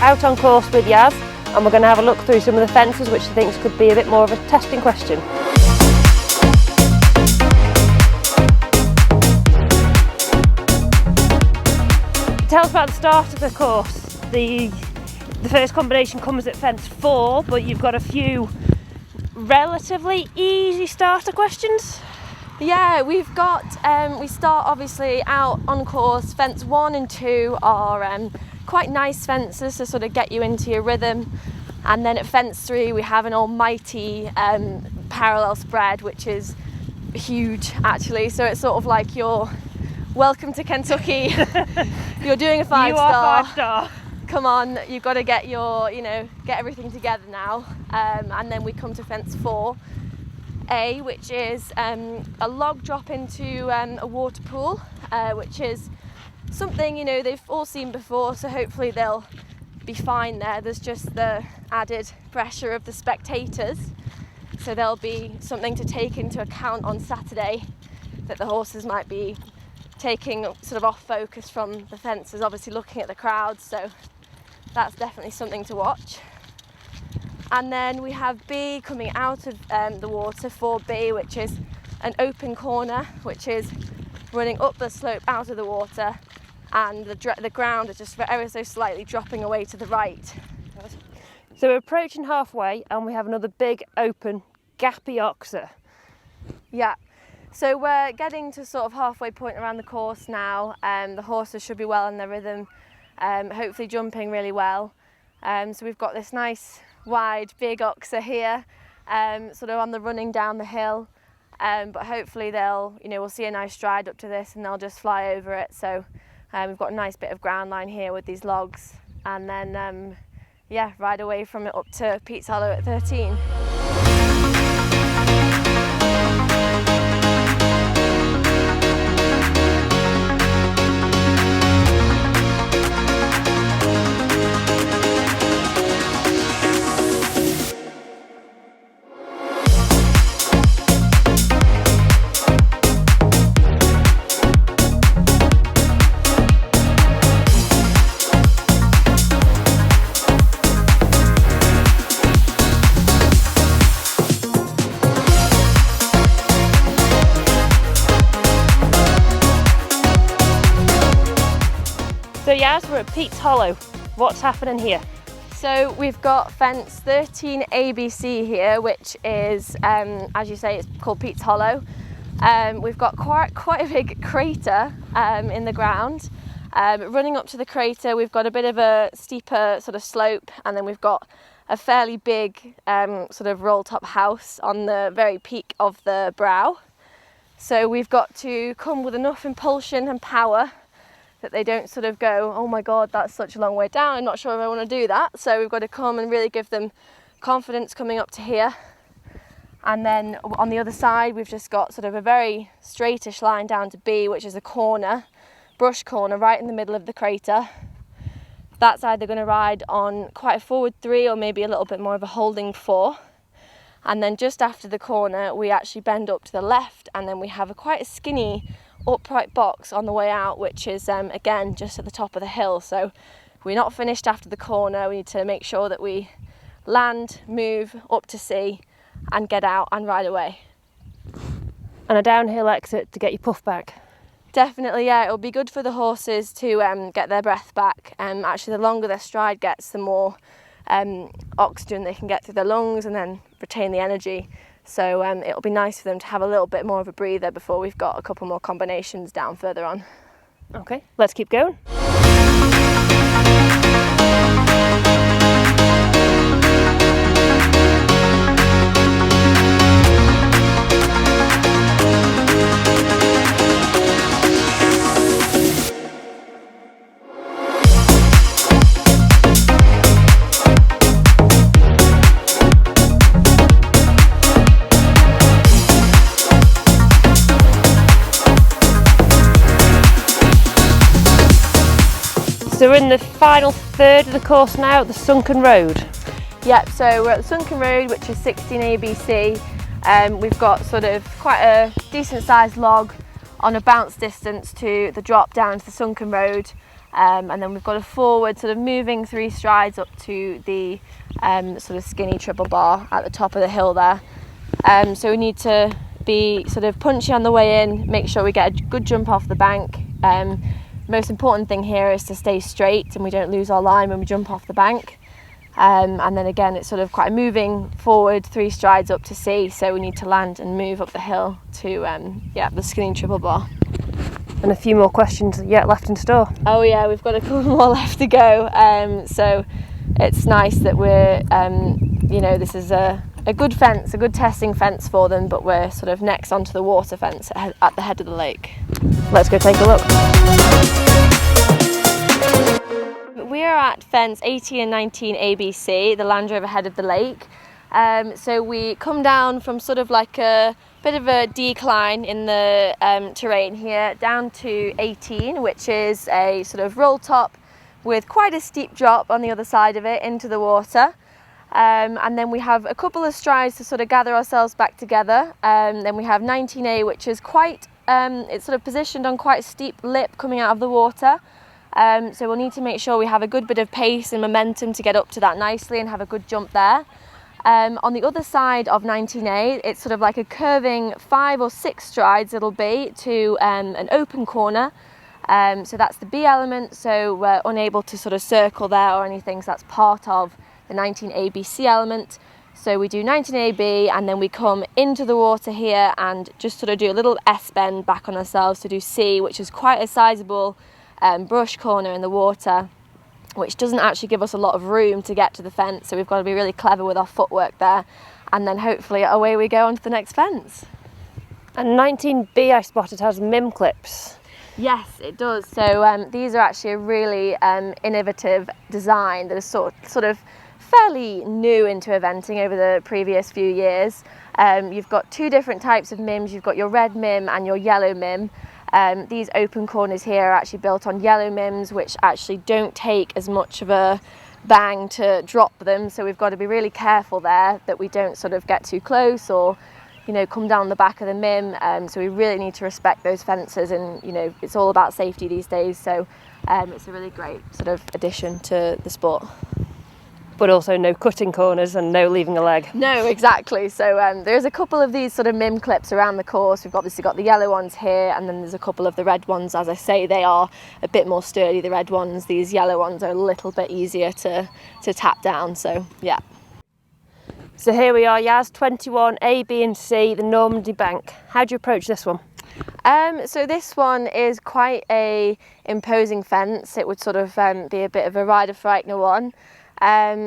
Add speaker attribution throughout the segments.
Speaker 1: out on course with Yaz, and we're going to have a look through some of the fences which she thinks could be a bit more of a testing question. Tell us about the start of the course. The first combination comes at fence 4, but you've got a few relatively easy starter questions.
Speaker 2: Yeah, we've got, we start obviously out on course. Fence 1 and 2 are quite nice fences to sort of get you into your rhythm. And then at fence 3 we have an almighty parallel spread, which is huge actually. So it's sort of like you're welcome to Kentucky. You're doing a 5-star.
Speaker 1: You are 5-star.
Speaker 2: Come on, you've got to get your, get everything together now. And then we come to fence 4A, which is a log drop into a water pool, which is something, they've all seen before, so hopefully they'll be fine there. There's just the added pressure of the spectators. So there'll be something to take into account on Saturday, that the horses might be taking sort of off focus from the fences, obviously looking at the crowds, so that's definitely something to watch. And then we have B coming out of the water, 4B, which is an open corner, which is running up the slope out of the water, and the ground is just ever so slightly dropping away to the right.
Speaker 1: So we're approaching halfway and we have another big open gappy oxer.
Speaker 2: Yeah, so we're getting to sort of halfway point around the course now. The horses should be well in their rhythm, hopefully jumping really well. So we've got this nice wide big oxer here, sort of on the running down the hill, but hopefully they'll, we'll see a nice stride up to this and they'll just fly over it. So we've got a nice bit of ground line here with these logs, and then yeah, ride away from it up to Pete's Hollow at 13.
Speaker 1: So Yaz, we're at Pete's Hollow. What's happening here?
Speaker 2: So we've got fence 13 ABC here, which is, as you say, it's called Pete's Hollow. We've got quite a big crater in the ground. Running up to the crater, we've got a bit of a steeper sort of slope, and then we've got a fairly big sort of roll-top house on the very peak of the brow. So we've got to come with enough impulsion and power that they don't sort of go, oh my God, that's such a long way down, I'm not sure if I want to do that. So we've got to come and really give them confidence coming up to here. And then on the other side, we've just got sort of a very straightish line down to B, which is a corner, brush corner, right in the middle of the crater. That side they're going to ride on quite a forward 3, or maybe a little bit more of a holding 4. And then just after the corner, we actually bend up to the left, and then we have quite a skinny upright box on the way out, which is again just at the top of the hill. So we're not finished after the corner. We need to make sure that we land, move up to C, and get out and ride away.
Speaker 1: And a downhill exit to get your puff back.
Speaker 2: Definitely, yeah. It'll be good for the horses to get their breath back. Actually, the longer their stride gets, the more oxygen they can get through their lungs and then retain the energy. So it'll be nice for them to have a little bit more of a breather before we've got a couple more combinations down further on.
Speaker 1: Okay, let's keep going. So we're in the final third of the course now at the Sunken Road.
Speaker 2: Yep, so we're at the Sunken Road, which is 16 ABC. We've got sort of quite a decent sized log on a bounce distance to the drop down to the Sunken Road. and then we've got a forward sort of moving 3 strides up to the sort of skinny triple bar at the top of the hill there. So we need to be sort of punchy on the way in, make sure we get a good jump off the bank. Most important thing here is to stay straight and we don't lose our line when we jump off the bank. And then again, it's sort of quite moving forward 3 strides up to sea, so we need to land and move up the hill to the skinny triple bar.
Speaker 1: And a few more questions yet left in store.
Speaker 2: Oh yeah, we've got a couple more left to go. So it's nice that we're, this is a good fence, a good testing fence for them, but we're sort of next onto the water fence at the head of the lake.
Speaker 1: Let's go take a look.
Speaker 2: We are at fence 18 and 19 ABC, the Land Rover head of the lake. So we come down from sort of like a bit of a decline in the terrain here down to 18, which is a sort of roll top with quite a steep drop on the other side of it into the water. And then we have a couple of strides to sort of gather ourselves back together. Then we have 19A, which is quite, it's sort of positioned on quite a steep lip coming out of the water. So we'll need to make sure we have a good bit of pace and momentum to get up to that nicely and have a good jump there. On the other side of 19A, it's sort of like a curving 5 or 6 strides it'll be to an open corner. So that's the B element, so we're unable to sort of circle there or anything, so that's part of the 19ABC element. So we do 19AB and then we come into the water here and just sort of do a little S bend back on ourselves to do C, which is quite a sizable brush corner in the water, which doesn't actually give us a lot of room to get to the fence, so we've got to be really clever with our footwork there, and then hopefully away we go onto the next fence.
Speaker 1: And 19B I spotted has mim clips.
Speaker 2: Yes, it does. So these are actually a really innovative design that is sort of fairly new into eventing over the previous few years. You've got 2 different types of mims. You've got your red mim and your yellow mim. These open corners here are actually built on yellow mims, which actually don't take as much of a bang to drop them, so we've got to be really careful there that we don't sort of get too close or come down the back of the mim. So we really need to respect those fences, and it's all about safety these days, so it's a really great sort of addition to the sport.
Speaker 1: But also no cutting corners and no leaving a leg.
Speaker 2: No, exactly. So there's a couple of these sort of mim clips around the course. We've obviously got the yellow ones here, and then there's a couple of the red ones. As I say, they are a bit more sturdy, the red ones. These yellow ones are a little bit easier to tap down, so yeah.
Speaker 1: So here we are, Yaz, 21, A, B and C, the Normandy Bank. How do you approach this one?
Speaker 2: So this one is quite a imposing fence. It would sort of be a bit of a rider frightener one.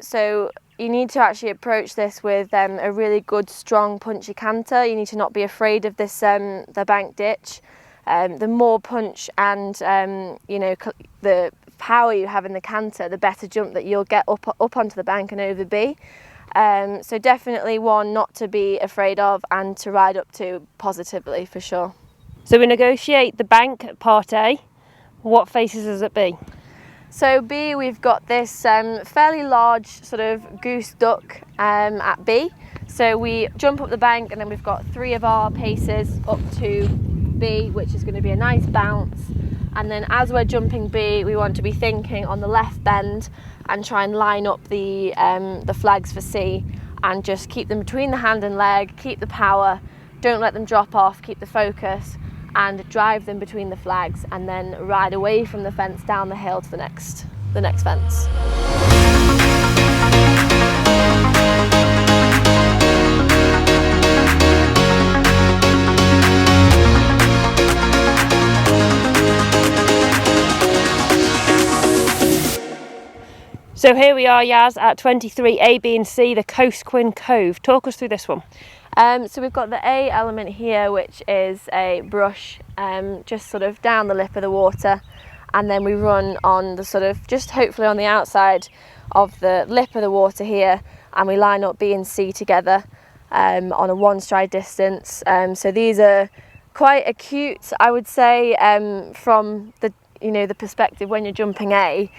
Speaker 2: So you need to actually approach this with a really good, strong, punchy canter. You need to not be afraid of this the bank ditch. The more punch and the power you have in the canter, the better jump that you'll get up onto the bank and over B. So definitely one not to be afraid of and to ride up to positively for sure.
Speaker 1: So we negotiate the bank at part A. What faces us at B?
Speaker 2: So B, we've got this fairly large sort of goose duck at B. So we jump up the bank and then we've got 3 of our paces up to B, which is going to be a nice bounce. And then as we're jumping B, we want to be thinking on the left bend and try and line up the flags for C and just keep them between the hand and leg, keep the power, don't let them drop off, keep the focus, and drive them between the flags and then ride away from the fence down the hill to the next fence.
Speaker 1: So here we are, Yaz, at 23, A, B and C, the Coastquin Cove. Talk us through this one.
Speaker 2: So we've got the A element here, which is a brush just sort of down the lip of the water, and then we run on the sort of just hopefully on the outside of the lip of the water here, and we line up B and C together on a 1 stride distance. So these are quite acute, I would say, from the perspective when you're jumping A,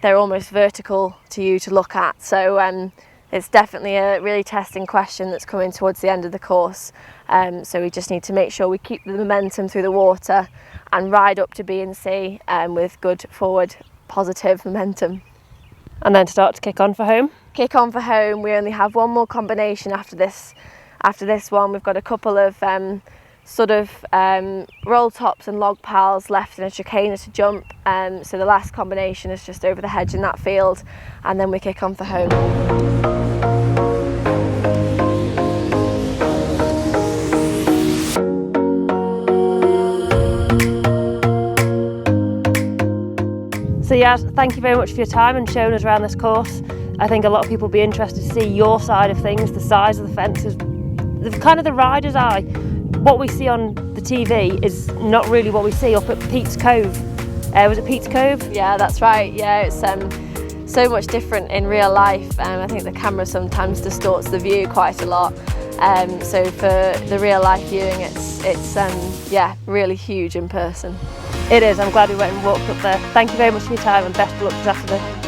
Speaker 2: they're almost vertical to you to look at. So it's definitely a really testing question that's coming towards the end of the course. So we just need to make sure we keep the momentum through the water and ride up to B and C with good forward positive momentum.
Speaker 1: And then start to kick on for home?
Speaker 2: Kick on for home. We only have one more combination after this one. We've got a couple of roll tops and log piles left in a chicane to jump. So the last combination is just over the hedge in that field, and then we kick on for home.
Speaker 1: So Yas, thank you very much for your time and showing us around this course. I think a lot of people will be interested to see your side of things, the size of the fences, kind of the rider's eye. What we see on the TV is not really what we see up at Pete's Cove. Was it Pete's Cove?
Speaker 2: Yeah, that's right. Yeah, it's so much different in real life. I think the camera sometimes distorts the view quite a lot. So for the real life viewing, it's really huge in person.
Speaker 1: It is. I'm glad we went and walked up there. Thank you very much for your time and best of luck this afternoon.